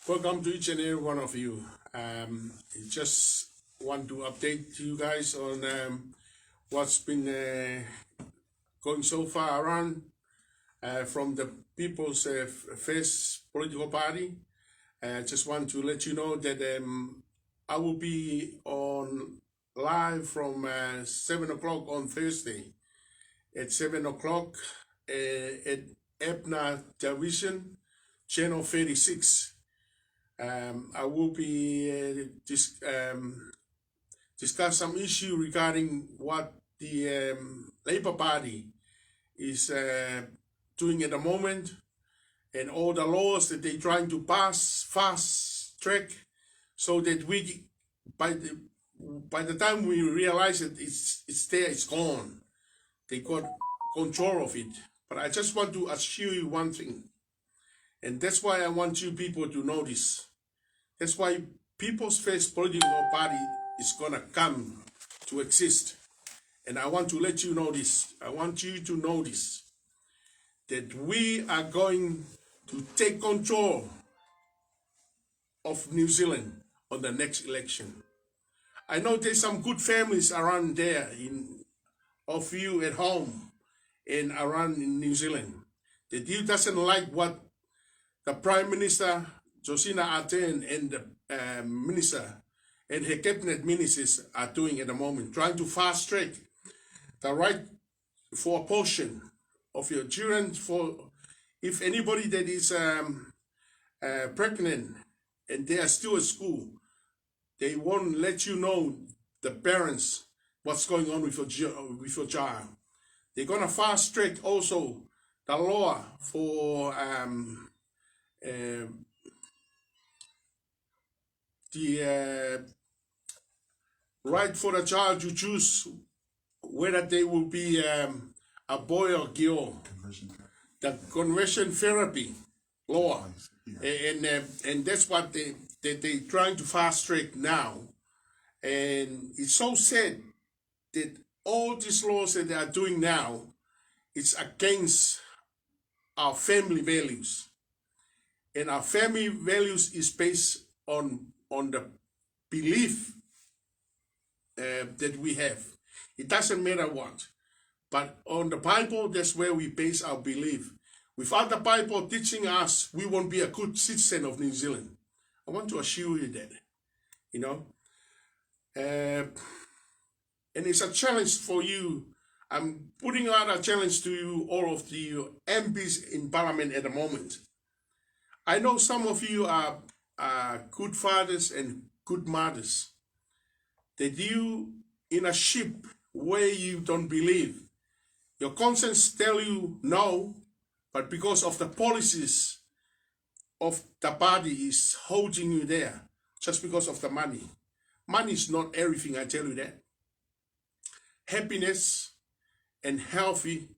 Welcome to each and every one of you. Just want to update you guys on what's been going so far around from the People's First Political Party. Just want to let you know that I will be on live from 7 o'clock on Thursday. At 7 o'clock at EPNA Television, Channel 36. I will be discuss some issue regarding what the Labour Party is doing at the moment, and all the laws that they're trying to pass fast track, so that we, by the time we realize that it's there, it's gone. They got control of it. But I just want to assure you one thing, and that's why I want you people to know this. That's why People's First Political Party is gonna come to exist. And I want to let you know this. I want you to know this, that we are going to take control of New Zealand on the next election. I know there's some good families around there of you at home and around in New Zealand, that you doesn't like what the Prime Minister Jacinda Ardern and the minister and her cabinet ministers are doing at the moment, trying to fast track the right for abortion of your children. For if anybody that is pregnant and they are still at school, they won't let you know, the parents, what's going on with your child. They're gonna fast track also the law for the right for the child to choose whether they will be a boy or girl. The conversion therapy law, and that's what they're trying to fast track now. And it's so sad that all these laws that they are doing now, it's against our family values. And our family values is based on the belief that we have. It doesn't matter what. But on the Bible, that's where we base our belief. Without the Bible teaching us, we won't be a good citizen of New Zealand. I want to assure you that, you know. And it's a challenge for you. I'm putting out a challenge to you, all of the MPs in Parliament at the moment. I know some of you are good fathers and good mothers, that you in a ship where you don't believe, your conscience tell you no, but because of the policies of the party is holding you there, just because of the money. Money is not everything, I tell you that. Happiness and healthy,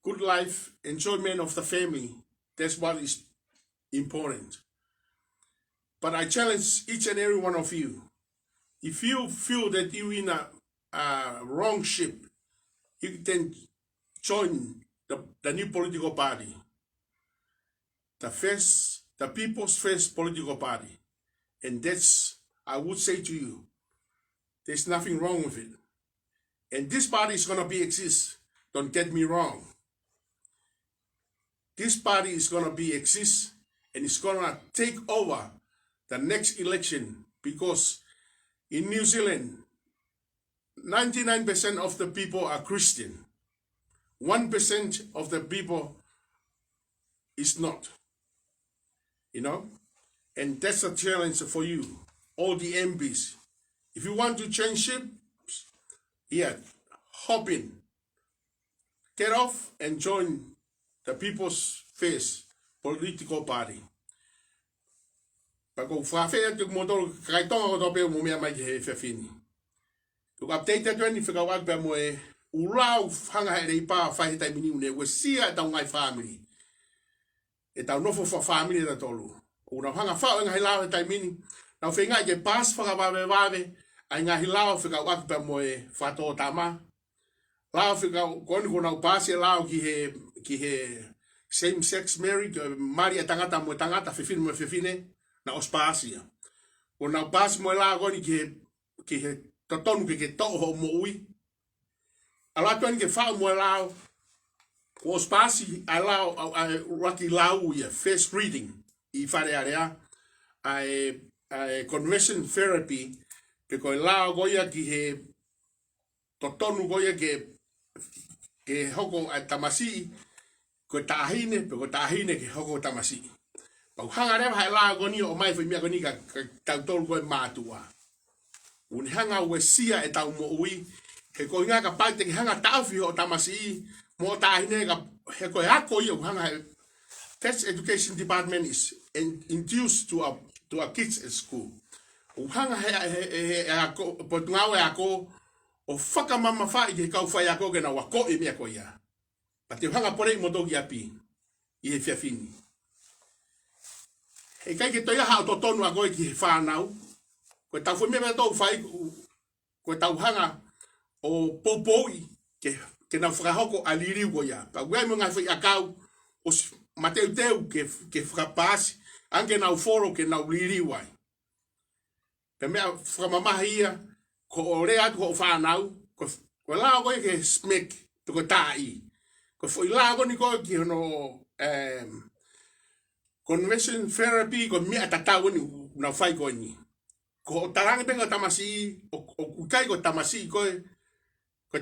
good life, enjoyment of the family, that's what is important. But I challenge each and every one of you, if you feel that you're in a wrong ship, you can join the new political party, the People's First Political Party. And that's, I would say to you, there's nothing wrong with it. And this party is gonna exist, don't get me wrong. This party is gonna exist, and it's gonna take over the next election, because in New Zealand, 99% of the people are Christian. 1% of the people is not, you know? And that's a challenge for you, all the MPs. If you want to change ships, yeah, hop in, get off and join the People's First Political Party. Pako whawhea tuk motor kaitonga ko tope mumia mai he FEFINE. Tuk update that when you figure out pe mo e ulau hanga he reipa whahe tai mini une we sia e tau ngai family. E tau nofo fa family da tolu. Una hanga whao ngai lau e tai mini. Nau whenga ke pas whakawawe ai ngai lau figure out pe mo e whato TAMA. Lau figure koni ko nau pas e lau ki he same sex marriage, mari e tangata mo tangata FEFINE mo FEFINE. na ospasia. O na pas mo la goni ke totonu ke to ho mo ui. Ala tuen ke fa mo la o spasi ala raki lau ya first reading I FALEALEA ai conversion therapy pe ko la goya ki he totonu goya ke hoko tamasi ko tahine pe ko tahine ke hoko tamasi. Pau hanga rewa hai la goni o mai fai mia goni ka tautolu koe mātua. Un hanga ue sia e tau mo ui, he ko inga ka paite ki hanga tauwhi o tamasi mo tahine ka he koe hako ia hanga he Test Education Department is induced to our kids at school. O hanga he ako, potungawe ako, o whakamama whai ke kau whai ako ke na wako e mea ko ia. Pa te hanga pore I motoki api, I he FEFINE. E kai ke toia hao to tonu a koe ki he whanau, koe tau whi mea tau whai, koe tau hanga o popoi ke na whakahoko a liriu ko ia. Pa wai mo ngai whi a kau, o mateu teu ke FAKAPAASI, anke na uforo ke na liriu wai. Pe mea whamamaha ia, ko o rea atu ko whanau, ko lao koe ke smek, to ko tai. Ko fo lao koe ni koe ki hono, conversion therapy ko mia tatau ni na fai ko ni ko tarangi penga tamasi o kukai ko tamasi ko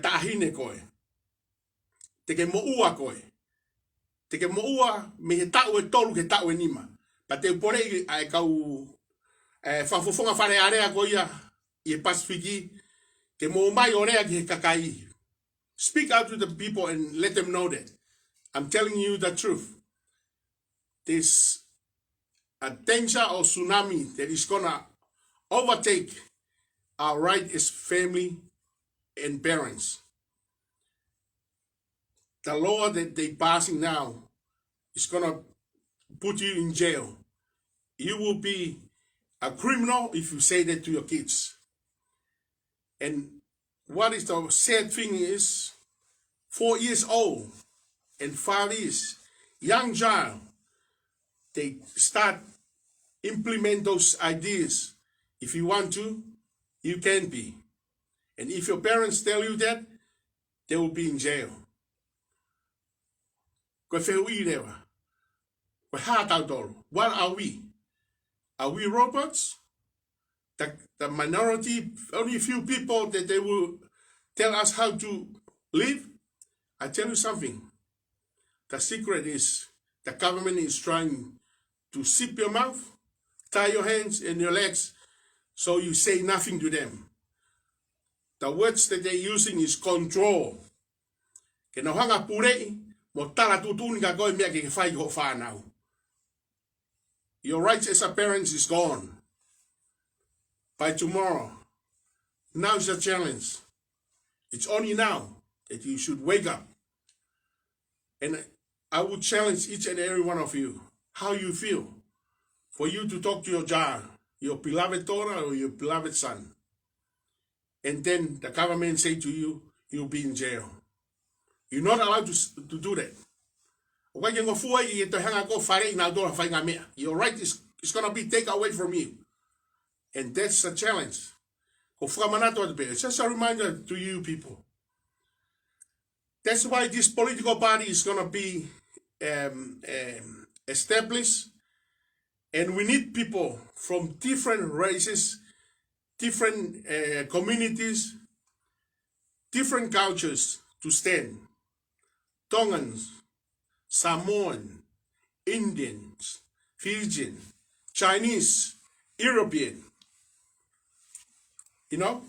tahine ko te ke mo ua ko te ke mo ua me he tau e tolu ke tau e nima pa te pore ai kau fa fofonga FALEALEA ko ia I Pasifiki ke mo mai orea ki he kakai. Speak out to the people and let them know that I'm telling you the truth. There's a danger or tsunami that is gonna overtake our right as family and parents. The law that they're passing now is gonna put you in jail. You will be a criminal if you say that to your kids. And what is the sad thing is, 4 years old and 5 years, young child, they start implement those ideas. If you want to, you can be. And if your parents tell you that, they will be in jail. What are we? Are we robots? The minority, only a few people that they will tell us how to live? I tell you something. The secret is the government is trying to zip your mouth, tie your hands and your legs so you say nothing to them. The words that they're using is control. Ke na hanga purei, mo tala tutuni ka koe mea ke whai ho whanau. Your rights as a parent is gone. By tomorrow, now is a challenge. It's only now that you should wake up. And I would challenge each and every one of you, how you feel, for you to talk to your child, your beloved daughter or your beloved son. And then the government say to you, you'll be in jail. You're not allowed to do that. Your right is going to be taken away from you. And that's a challenge. It's just a reminder to you people. That's why this political party is going to be established. And we need people from different races, different communities, different cultures to stand. Tongans, Samoan, Indians, Fijian, Chinese, European. You know,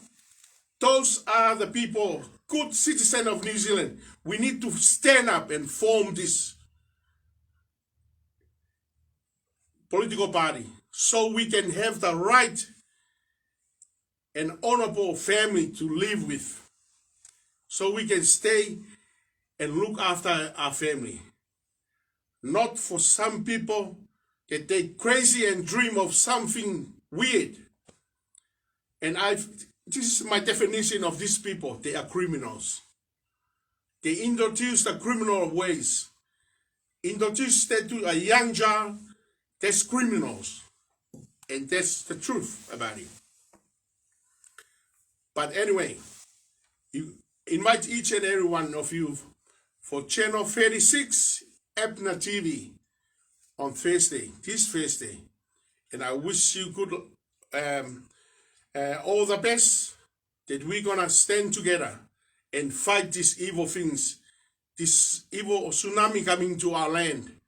those are the people, good citizens of New Zealand. We need to stand up and form this political party so we can have the right and honorable family to live with. So we can stay and look after our family. Not for some people that they crazy and dream of something weird. And this is my definition of these people. They are criminals. They introduce the criminal ways. Introduce that to a young child, that's criminals. And that's the truth about it. But anyway, you invite each and every one of you for channel 36, Epna TV, on Thursday, this Thursday. And I wish you good, all the best, that we're gonna stand together and fight these evil things, this evil tsunami coming to our land,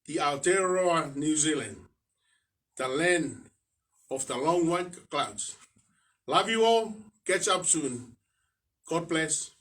the Aotearoa, New Zealand, the land of the long white clouds. Love you all. Catch up soon. God bless.